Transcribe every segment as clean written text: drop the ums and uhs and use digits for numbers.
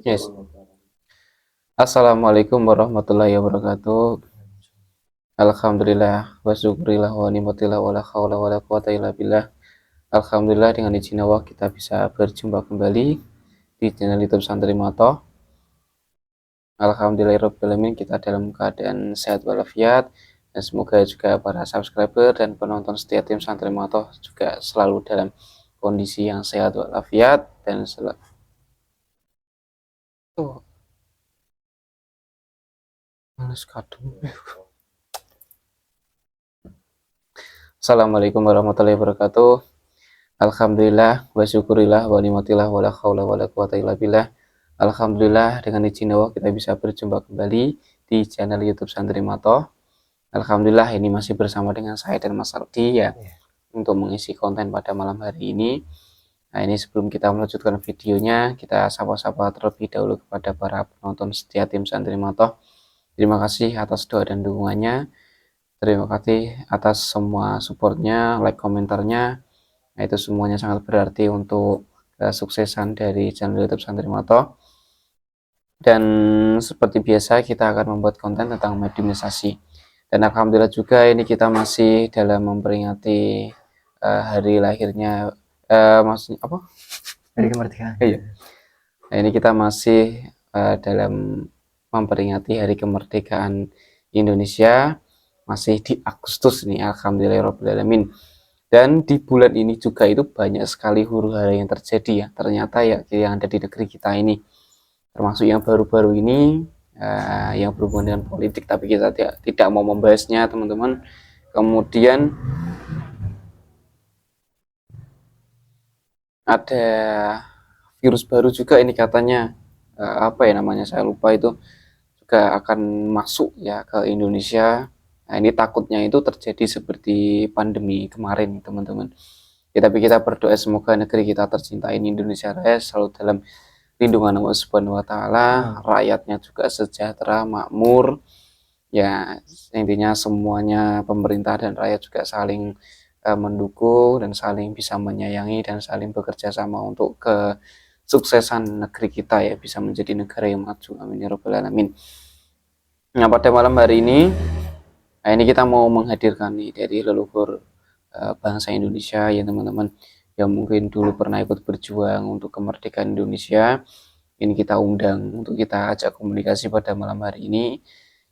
Yes. Assalamualaikum warahmatullahi wabarakatuh. Alhamdulillah wa syukurillah wa nikmatillah wa la haula wa la quwata illa billah. Alhamdulillah dengan izin Allah kita bisa berjumpa kembali di channel YouTube Santri Mato. Alhamdulillahirabbil kita dalam keadaan sehat walafiat dan semoga juga para subscriber dan penonton setia tim Santri Mato juga selalu dalam kondisi yang sehat walafiat dan selalu males kadung. Assalamualaikum warahmatullahi wabarakatuh. Alhamdulillah wa syukurillah wa nikmatillah wa la haula wa la quwata illa billah. Alhamdulillah dengan izin Allah kita bisa berjumpa kembali di channel YouTube Santri Mato. Alhamdulillah ini masih bersama dengan saya dan Mas Ardi ya untuk mengisi konten pada malam hari ini. Nah, ini sebelum kita melanjutkan videonya, kita sapa-sapa terlebih dahulu kepada para penonton setia tim Santri Mato. Terima kasih atas doa dan dukungannya. Terima kasih atas semua supportnya, like, komentarnya. Nah, itu semuanya sangat berarti untuk kesuksesan dari channel YouTube Santri Mato. Dan seperti biasa kita akan membuat konten tentang mediumisasi. Dan alhamdulillah juga ini kita masih dalam memperingati hari lahirnya maksudnya apa? Hari kemerdekaan. Iya. Nah, ini kita masih dalam memperingati hari kemerdekaan Indonesia, masih di Agustus nih, alhamdulillahirobbilalamin. Dan di bulan ini juga itu banyak sekali huru-hara yang terjadi ya, ternyata ya yang ada di negeri kita ini, termasuk yang baru-baru ini yang berhubungan dengan politik, tapi kita tidak mau membahasnya teman-teman. Kemudian ada virus baru juga ini katanya, apa ya namanya, saya lupa, itu juga akan masuk ya ke Indonesia. Nah, ini takutnya itu terjadi seperti pandemi kemarin teman-teman ya, tapi kita berdoa semoga negeri kita tercinta ini Indonesia Raya selalu dalam lindungan Allah Subhanahu wa taala, rakyatnya juga sejahtera, makmur. Ya, intinya semuanya pemerintah dan rakyat juga saling mendukung dan saling bisa menyayangi dan saling bekerja sama untuk kesuksesan negeri kita ya, bisa menjadi negara yang maju. Amin ya rabbal alamin. Nah, pada malam hari ini, ini kita mau menghadirkan nih dari leluhur bangsa Indonesia ya teman-teman, yang mungkin dulu pernah ikut berjuang untuk kemerdekaan Indonesia. Ini kita undang untuk kita ajak komunikasi pada malam hari ini.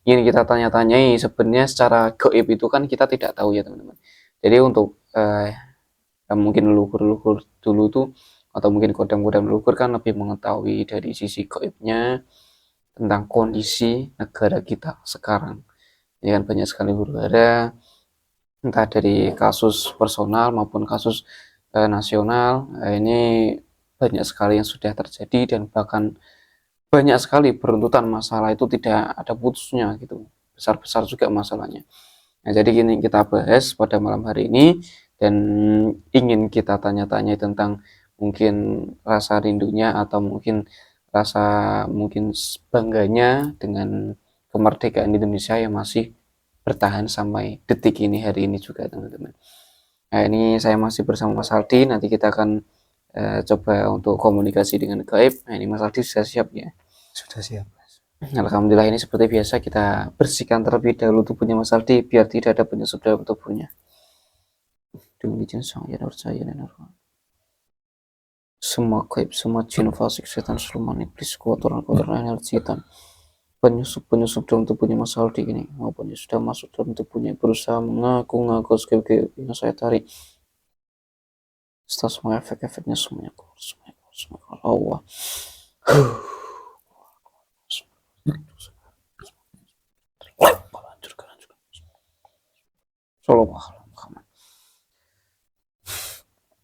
Ini kita tanya-tanyai, sebenarnya secara gaib itu kan kita tidak tahu ya teman-teman. Jadi untuk mungkin leluhur-leluhur dulu tuh, atau mungkin kodam-kodam leluhur kan lebih mengetahui dari sisi gaibnya tentang kondisi negara kita sekarang. Ini kan banyak sekali huru-hara, entah dari kasus personal maupun kasus nasional. Ini banyak sekali yang sudah terjadi dan bahkan banyak sekali beruntutan masalah itu tidak ada putusnya gitu, besar-besar juga masalahnya. Nah, jadi ini kita bahas pada malam hari ini dan ingin kita tanya-tanya tentang mungkin rasa rindunya atau mungkin rasa mungkin bangganya dengan kemerdekaan Indonesia yang masih bertahan sampai detik ini, hari ini juga teman-teman. Nah, ini saya masih bersama Mas Aldi, nanti kita akan coba untuk komunikasi dengan gaib. Nah, ini Mas Aldi sudah siap ya? Sudah siap, Mas. Alhamdulillah, ini seperti biasa kita bersihkan terlebih dahulu tubuhnya Mas Aldi biar tidak ada penyusup dalam tubuhnya. Dengan izin sang ya saya dan semua gaib, semua jin fasik, setan, siluman, iblis, kotoran-kotoran energi setan, penyusup dalam tubuhnya Mas Aldi ini maupun yang sudah masuk dalam tubuhnya berusaha mengaku-ngaku gaib yang saya tarik. Setelah semua efek-efeknya semuanya keluar, semuanya keluar. Allah.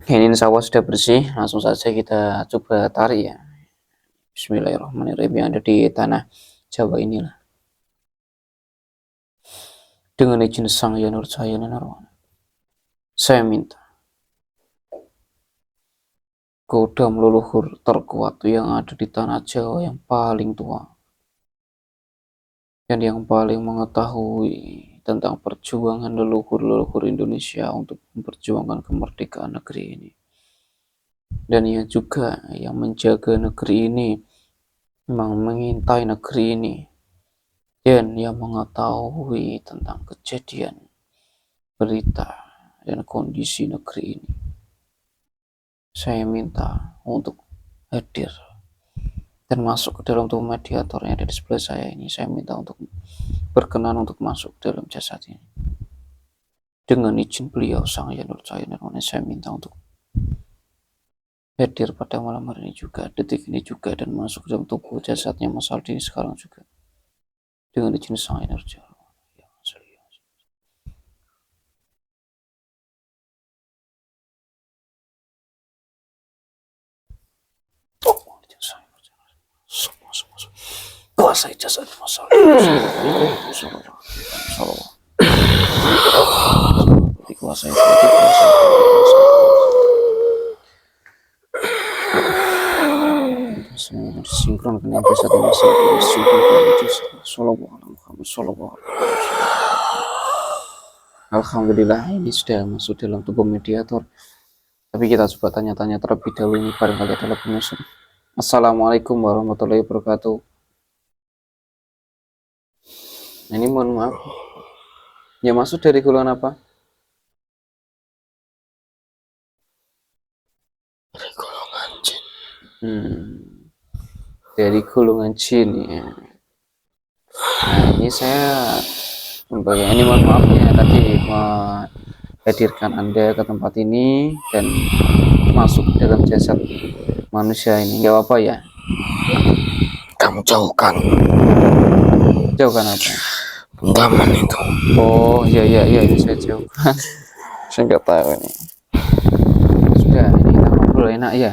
Ini insya Allah sudah bersih, langsung saja kita coba tarik ya. Bismillahirrahmanirrahim, yang ada di tanah Jawa inilah. Dengan izin sang yang nurcaya dan arwana, saya minta kodam leluhur terkuat yang ada di tanah Jawa, yang paling tua dan yang paling mengetahui tentang perjuangan leluhur-leluhur Indonesia untuk memperjuangkan kemerdekaan negeri ini. dan ia juga yang menjaga negeri ini, memang mengintai negeri ini, dan yang mengetahui tentang kejadian, berita, dan kondisi negeri ini. Saya minta untuk hadir dan masuk ke dalam tubuh mediator yang ada di sebelah saya ini. Saya minta untuk berkenan untuk masuk ke dalam jasad ini. Dengan izin beliau Sang Hyang Nurjaya Nirwana, saya minta untuk hadir pada malam hari ini juga, detik ini juga, dan masuk ke dalam tubuh jasadnya Mas Aldi ini sekarang juga. Dengan izin Sang Hyang Nurjaya. Kuasai jasad Mas Aldi. Dikuasai, sinkron dengan jasad Mas Aldi, sinkron dengan jasad Sallallahu Alaihi Wasallam. Alhamdulillah, ini sudah masuk dalam tubuh mediator. Tapi kita coba tanya-tanya terlebih dahulu, ini barangkali adalah penyusup. Assalamualaikum warahmatullahi wabarakatuh. Ini mohon maaf, ya masuk dari golongan apa? Dari golongan jin. Dari golongan jin ya. Nah ini saya ini mohon maaf ya, tadi menghadirkan Anda ke tempat ini dan masuk dalam jasad manusia ini, nggak apa-apa ya? Kamu jauhkan Jauhkan apa? genggaman itu. Oh iya ini saya jauhkan. Saya nggak tahu ini. Sudah, ini kita ngobrol enak ya.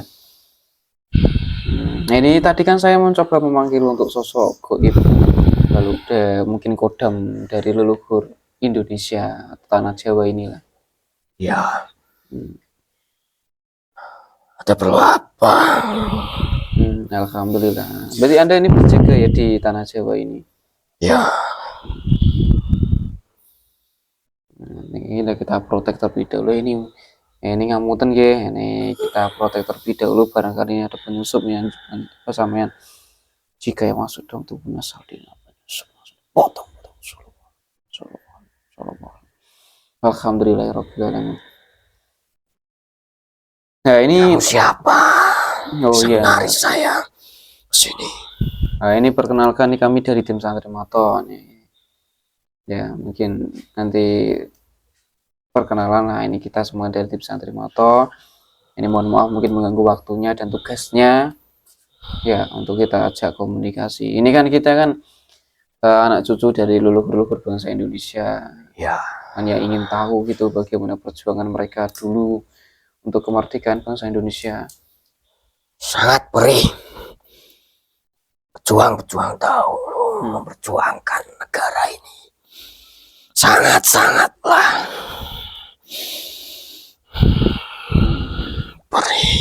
Nah ini tadi kan saya mencoba memanggil untuk sosok goib, lalu mungkin kodam dari leluhur Indonesia, tanah Jawa inilah. Ya. Ada perlu apa? Alhamdulillah. Berarti Anda ini berjaga ya di tanah Jawa ini? Ya. Ini kita protek terlebih dahulu ini ngamuten ya, ini kita protek terlebih dahulu, barangkali ada penyusup yang sampean jika yang masuk dalam tubuh Mas Aldi penyusup potong Alhamdulillahirabbil alamin. Nah ini kamu siapa? Iya. Saya kesini. Nah ini perkenalkan, nih kami dari tim Santri Mato nih. Ya mungkin nanti perkenalan. Nah ini kita semua dari tim Santri Mato. Ini mohon maaf mungkin mengganggu waktunya dan tugasnya ya untuk kita ajak komunikasi. Ini kan kita kan anak cucu dari leluhur bangsa Indonesia. Ya. Hanya ingin tahu gitu bagaimana perjuangan mereka dulu untuk kemerdekaan bangsa Indonesia. Sangat perih. Pejuang-pejuang dahulu memperjuangkan negara ini. Sangat-sangatlah perih.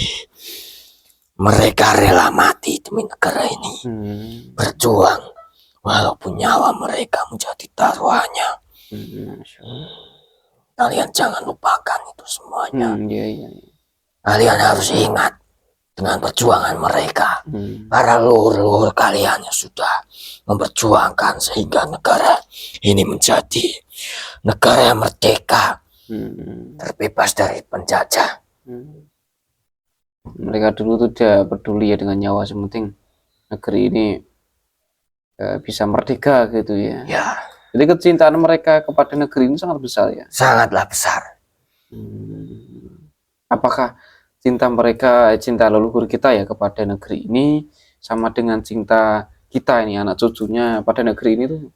Mereka rela mati demi negara ini. Berjuang walaupun nyawa mereka menjadi taruhannya. Kalian jangan lupakan itu semuanya. Iya. Kalian harus ingat dengan perjuangan mereka. Para leluhur kalian yang sudah memperjuangkan sehingga negara ini menjadi negara yang merdeka, terbebas dari penjajah. Mereka dulu tuh tidak peduli ya dengan nyawa, sementing negeri ini bisa merdeka gitu ya. Ya. Jadi kecintaan mereka kepada negeri ini sangat besar ya. Sangatlah besar. Apakah cinta leluhur kita ya kepada negeri ini sama dengan cinta kita ini anak cucunya pada negeri ini tuh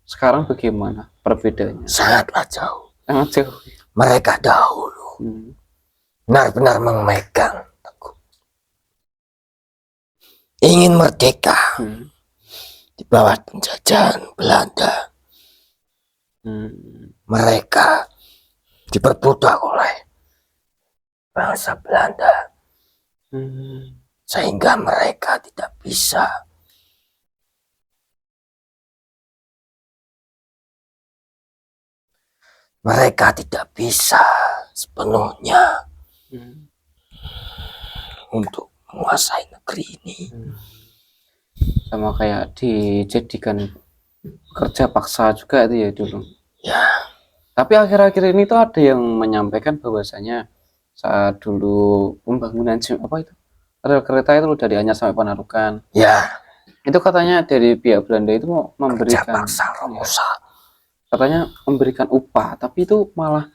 sekarang bagaimana perbedaannya? Sangatlah jauh. Sangat jauh. Mereka dahulu benar-benar memegang teguh, ingin merdeka di bawah penjajahan Belanda. Mereka diperbudak oleh bangsa Belanda, sehingga mereka tidak bisa sepenuhnya untuk menguasai negeri ini. Sama kayak dijadikan kerja paksa juga itu ya dulu. Ya, Tapi akhir-akhir ini tuh ada yang menyampaikan bahwasanya saat dulu pembangunan apa itu rel kereta itu udah Anyar sampai Panarukan, ya, itu katanya dari pihak Belanda itu mau kerja memberikan, paksa Romosa. katanya memberikan upah, tapi itu malah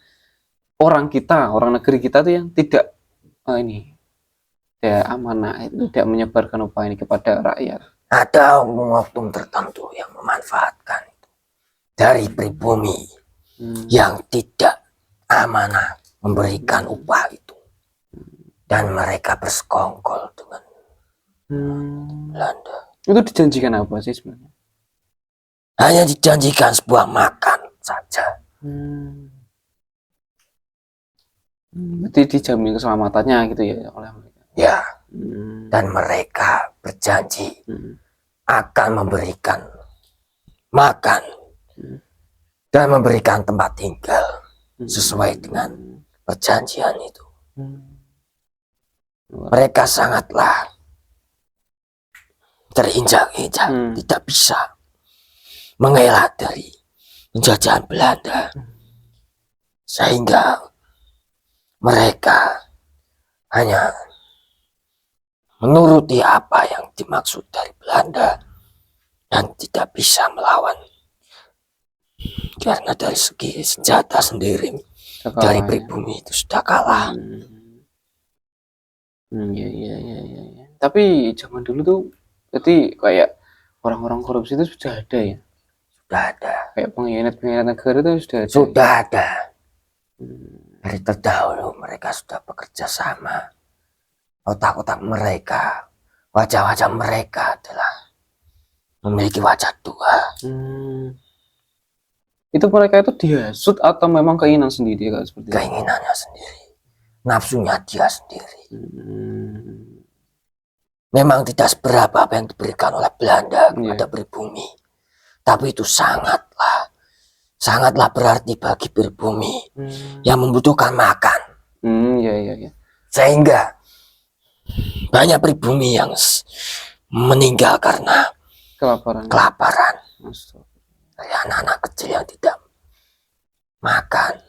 orang negeri kita tuh yang tidak ini ya amanah, tidak menyebarkan upah ini kepada rakyat. Ada oknum tertentu yang memanfaatkan itu dari pribumi yang tidak amanah memberikan upah itu, dan mereka bersekongkol dengan Belanda. Itu dijanjikan apa sih sebenarnya? Hanya dijanjikan sebuah makan saja. Berarti dijamin keselamatannya gitu ya oleh mereka. Ya, dan mereka berjanji akan memberikan makan dan memberikan tempat tinggal sesuai dengan perjanjian itu. Mereka sangatlah terinjak-injak, tidak bisa mengelak dari penjajahan Belanda, sehingga mereka hanya menuruti apa yang dimaksud dari Belanda dan tidak bisa melawan, karena dari segi senjata sendiri dari pribumi itu sudah kalah. Iya. Tapi zaman dulu tuh berarti kayak orang-orang korupsi itu sudah ada ya? Sudah ada. Kayak pengkhianat negara itu sudah ada. Sudah ada. Dari terdahulu mereka sudah bekerja sama. Otak-otak mereka, wajah-wajah mereka adalah memiliki wajah dua. Itu mereka itu dihasut atau memang keinginan sendiri kalau seperti itu? Keinginannya sendiri, nafsunya dia sendiri. Memang tidak seberapa apa yang diberikan oleh Belanda kepada pribumi, tapi itu sangatlah berarti bagi pribumi yang membutuhkan makan. Iya. Sehingga banyak pribumi yang meninggal karena kelaparan. Dari anak-anak kecil yang tidak makan,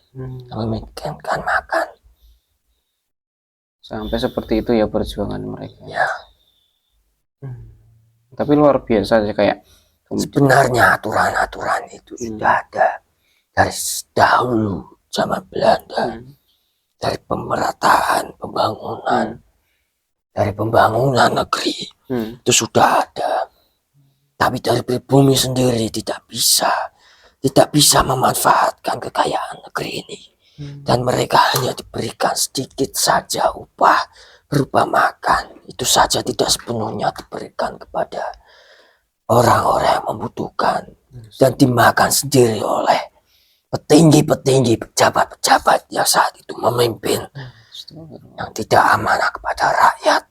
memikirkan makan. Sampai seperti itu ya perjuangan mereka. Ya. Tapi luar biasa sih kayak sebenarnya aturan-aturan itu sudah ada dari dahulu zaman Belanda, dari pemerataan, pembangunan, dari pembangunan negeri itu sudah ada. Tapi dari pribumi sendiri tidak bisa memanfaatkan kekayaan negeri ini, dan mereka hanya diberikan sedikit saja upah berupa makan. Itu saja tidak sepenuhnya diberikan kepada orang-orang yang membutuhkan, dan dimakan sendiri oleh petinggi-petinggi, pejabat-pejabat yang saat itu memimpin, yang tidak amanah kepada rakyat.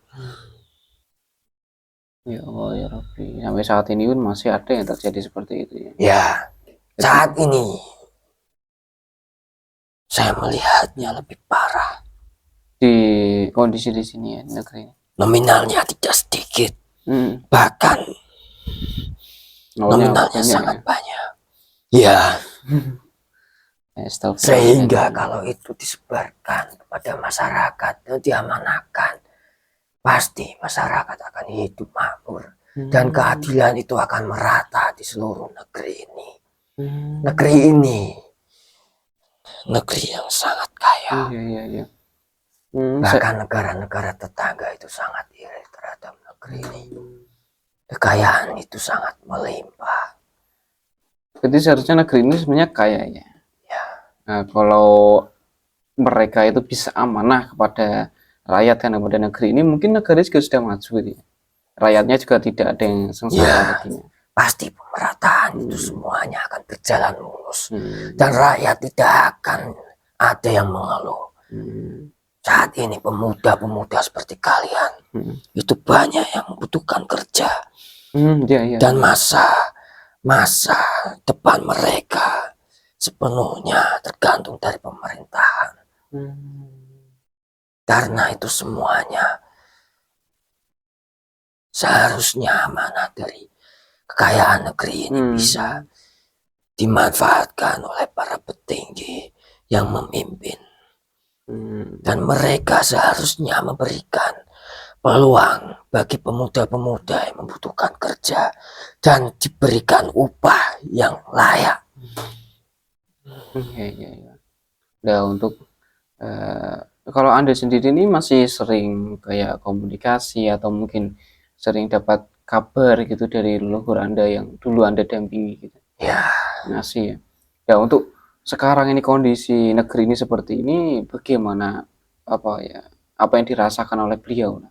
Ya Allah ya Rabbi, sampai saat ini pun masih ada yang terjadi seperti itu ya. Ya, saat ini saya melihatnya lebih parah. Di kondisi di sini ya, negeri. Nominalnya tidak sedikit, bahkan nominalnya sangat banyak. Ya, sehingga kalau itu disebarkan kepada masyarakat dan diamanahkan, pasti masyarakat akan hidup makmur, dan keadilan itu akan merata di seluruh negeri ini. Negeri ini negeri yang sangat kaya. Iya. Bahkan negara-negara tetangga itu sangat iri terhadap negeri ini. Kekayaan itu sangat melimpah. Jadi seharusnya negeri ini sebenarnya kaya ya. Ya. Nah, kalau mereka itu bisa amanah kepada rakyat dan kepada negeri ini, mungkin negara juga sudah maju gitu ya. Rakyatnya juga tidak ada yang sengsara ya, pasti pemerataan itu semuanya akan berjalan mulus, dan rakyat tidak akan ada yang mengeluh. Saat ini pemuda-pemuda seperti kalian itu banyak yang membutuhkan kerja, dan masa depan mereka sepenuhnya tergantung dari pemerintahan. Karena itu semuanya seharusnya amanah dari kekayaan negeri ini bisa dimanfaatkan oleh para petinggi yang memimpin. Dan mereka seharusnya memberikan peluang bagi pemuda-pemuda yang membutuhkan kerja dan diberikan upah yang layak. Iya. Nah, untuk kalau Anda sendiri ini masih sering kayak komunikasi atau mungkin sering dapat kabar gitu dari leluhur Anda yang dulu Anda dampingi gitu? Ya, Masih ya. Ya, untuk sekarang ini kondisi negeri ini seperti ini, bagaimana apa yang dirasakan oleh beliau?